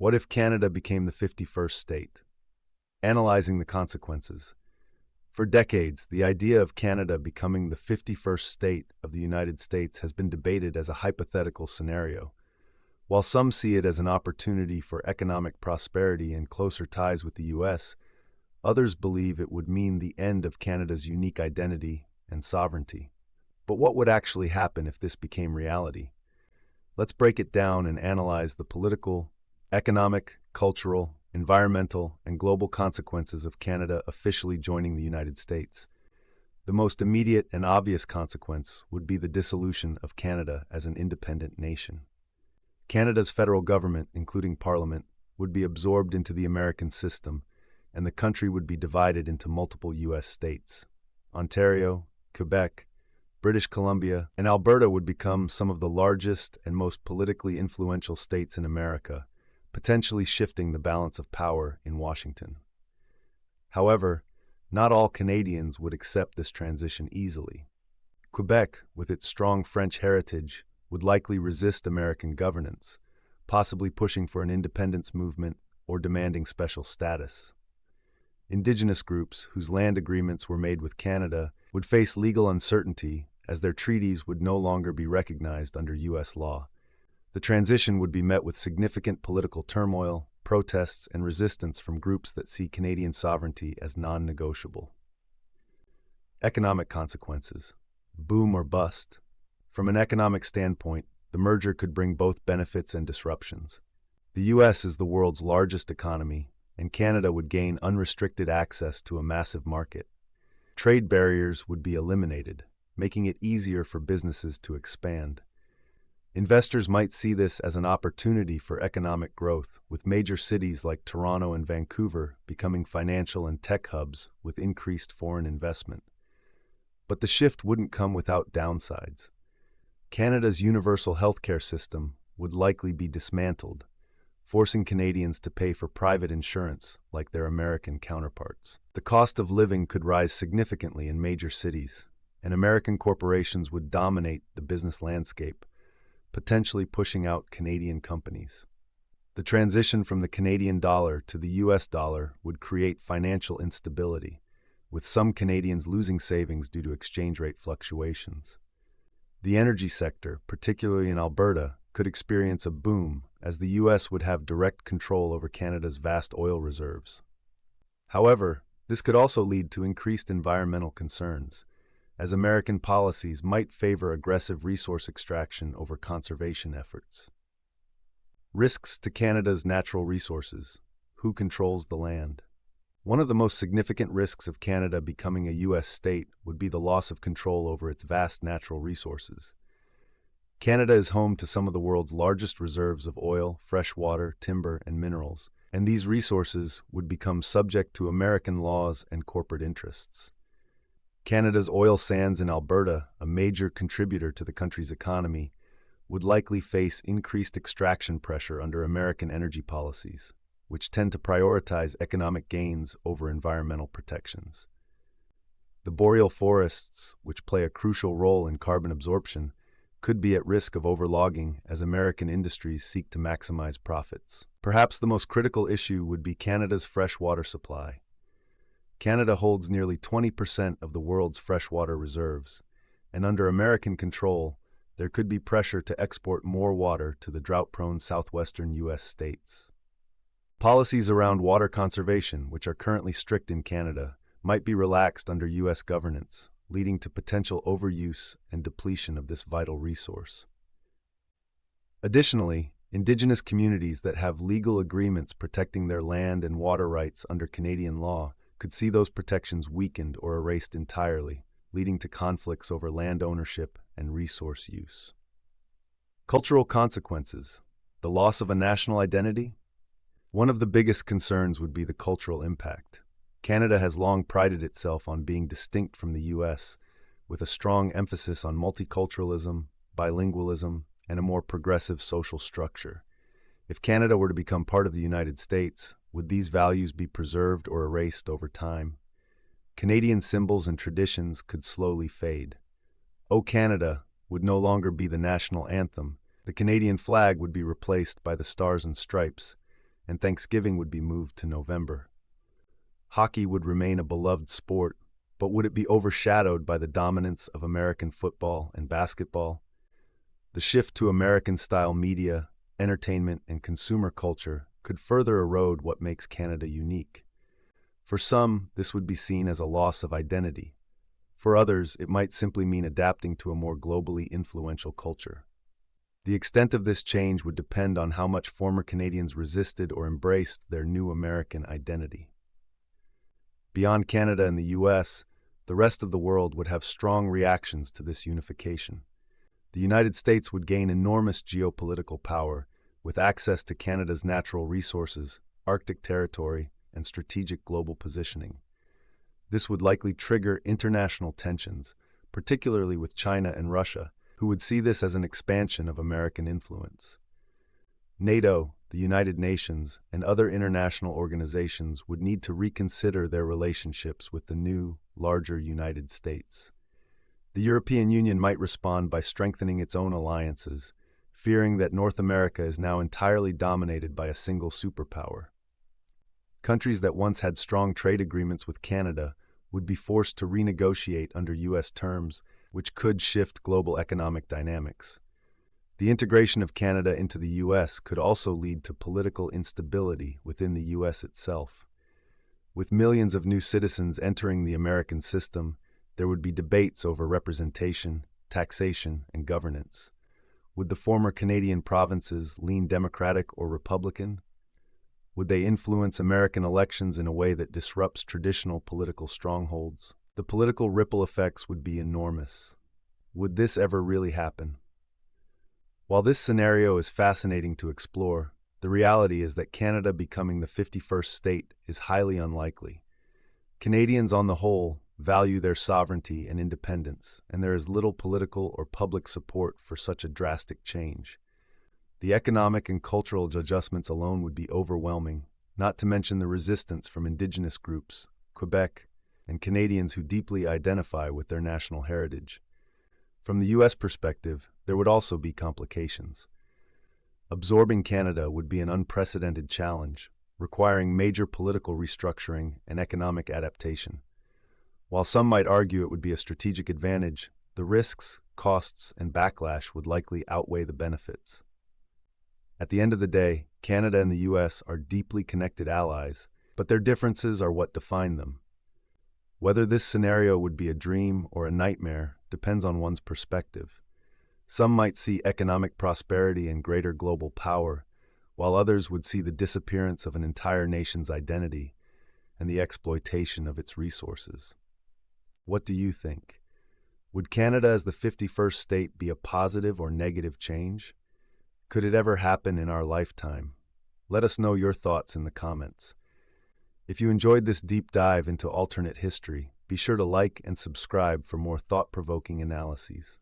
What if Canada became the 51st state? Analyzing the consequences. For decades, the idea of Canada becoming the 51st state of the United States has been debated as a hypothetical scenario. While some see it as an opportunity for economic prosperity and closer ties with the U.S., others believe it would mean the end of Canada's unique identity and sovereignty. But what would actually happen if this became reality? Let's break it down and analyze the political, economic, cultural, environmental, and global consequences of Canada officially joining the United States. The most immediate and obvious consequence would be the dissolution of Canada as an independent nation. Canada's federal government, including Parliament, would be absorbed into the American system, and the country would be divided into multiple U.S. states. Ontario, Quebec, British Columbia, and Alberta would become some of the largest and most politically influential states in America, potentially shifting the balance of power in Washington. However, not all Canadians would accept this transition easily. Quebec, with its strong French heritage, would likely resist American governance, possibly pushing for an independence movement or demanding special status. Indigenous groups, whose land agreements were made with Canada, would face legal uncertainty as their treaties would no longer be recognized under U.S. law. The transition would be met with significant political turmoil, protests, and resistance from groups that see Canadian sovereignty as non-negotiable. Economic consequences. Boom or bust. From an economic standpoint, the merger could bring both benefits and disruptions. The U.S. is the world's largest economy, and Canada would gain unrestricted access to a massive market. Trade barriers would be eliminated, making it easier for businesses to expand. Investors might see this as an opportunity for economic growth, with major cities like Toronto and Vancouver becoming financial and tech hubs with increased foreign investment. But the shift wouldn't come without downsides. Canada's universal healthcare system would likely be dismantled, forcing Canadians to pay for private insurance like their American counterparts. The cost of living could rise significantly in major cities, and American corporations would dominate the business landscape, potentially pushing out Canadian companies. The transition from the Canadian dollar to the US dollar would create financial instability, with some Canadians losing savings due to exchange rate fluctuations. The energy sector, particularly in Alberta, could experience a boom as the U.S. would have direct control over Canada's vast oil reserves. However, this could also lead to increased environmental concerns, as American policies might favor aggressive resource extraction over conservation efforts. Risks to Canada's natural resources. Who controls the land? One of the most significant risks of Canada becoming a U.S. state would be the loss of control over its vast natural resources. Canada is home to some of the world's largest reserves of oil, fresh water, timber, and minerals, and these resources would become subject to American laws and corporate interests. Canada's oil sands in Alberta, a major contributor to the country's economy, would likely face increased extraction pressure under American energy policies, which tend to prioritize economic gains over environmental protections. The boreal forests, which play a crucial role in carbon absorption, could be at risk of overlogging as American industries seek to maximize profits. Perhaps the most critical issue would be Canada's freshwater supply. Canada holds nearly 20% of the world's freshwater reserves, and under American control, there could be pressure to export more water to the drought-prone southwestern U.S. states. Policies around water conservation, which are currently strict in Canada, might be relaxed under U.S. governance, leading to potential overuse and depletion of this vital resource. Additionally, Indigenous communities that have legal agreements protecting their land and water rights under Canadian law could see those protections weakened or erased entirely, leading to conflicts over land ownership and resource use. Cultural consequences. The loss of a national identity? One of the biggest concerns would be the cultural impact. Canada has long prided itself on being distinct from the U.S., with a strong emphasis on multiculturalism, bilingualism, and a more progressive social structure. If Canada were to become part of the United States, would these values be preserved or erased over time? Canadian symbols and traditions could slowly fade. "O Canada" would no longer be the national anthem. The Canadian flag would be replaced by the Stars and Stripes, and Thanksgiving would be moved to November. Hockey would remain a beloved sport, but would it be overshadowed by the dominance of American football and basketball? The shift to American-style media, entertainment, and consumer culture could further erode what makes Canada unique. For some, this would be seen as a loss of identity. For others, it might simply mean adapting to a more globally influential culture. The extent of this change would depend on how much former Canadians resisted or embraced their new American identity. Beyond Canada and the US, the rest of the world would have strong reactions to this unification. The United States would gain enormous geopolitical power, with access to Canada's natural resources, Arctic territory, and strategic global positioning. This would likely trigger international tensions, particularly with China and Russia, who would see this as an expansion of American influence. NATO, the United Nations, and other international organizations would need to reconsider their relationships with the new, larger United States. The European Union might respond by strengthening its own alliances, fearing that North America is now entirely dominated by a single superpower. Countries that once had strong trade agreements with Canada would be forced to renegotiate under U.S. terms, which could shift global economic dynamics. The integration of Canada into the U.S. could also lead to political instability within the U.S. itself. With millions of new citizens entering the American system, there would be debates over representation, taxation, and governance. Would the former Canadian provinces lean Democratic or Republican? Would they influence American elections in a way that disrupts traditional political strongholds? The political ripple effects would be enormous. Would this ever really happen? While this scenario is fascinating to explore, the reality is that Canada becoming the 51st state is highly unlikely. Canadians on the whole value their sovereignty and independence, and there is little political or public support for such a drastic change. The economic and cultural adjustments alone would be overwhelming, not to mention the resistance from Indigenous groups, Quebec, and Canadians who deeply identify with their national heritage. From the U.S. perspective, there would also be complications. Absorbing Canada would be an unprecedented challenge, requiring major political restructuring and economic adaptation. While some might argue it would be a strategic advantage, the risks, costs, and backlash would likely outweigh the benefits. At the end of the day, Canada and the U.S. are deeply connected allies, but their differences are what define them. Whether this scenario would be a dream or a nightmare depends on one's perspective. Some might see economic prosperity and greater global power, while others would see the disappearance of an entire nation's identity and the exploitation of its resources. What do you think? Would Canada as the 51st state be a positive or negative change? Could it ever happen in our lifetime? Let us know your thoughts in the comments. If you enjoyed this deep dive into alternate history, be sure to like and subscribe for more thought-provoking analyses.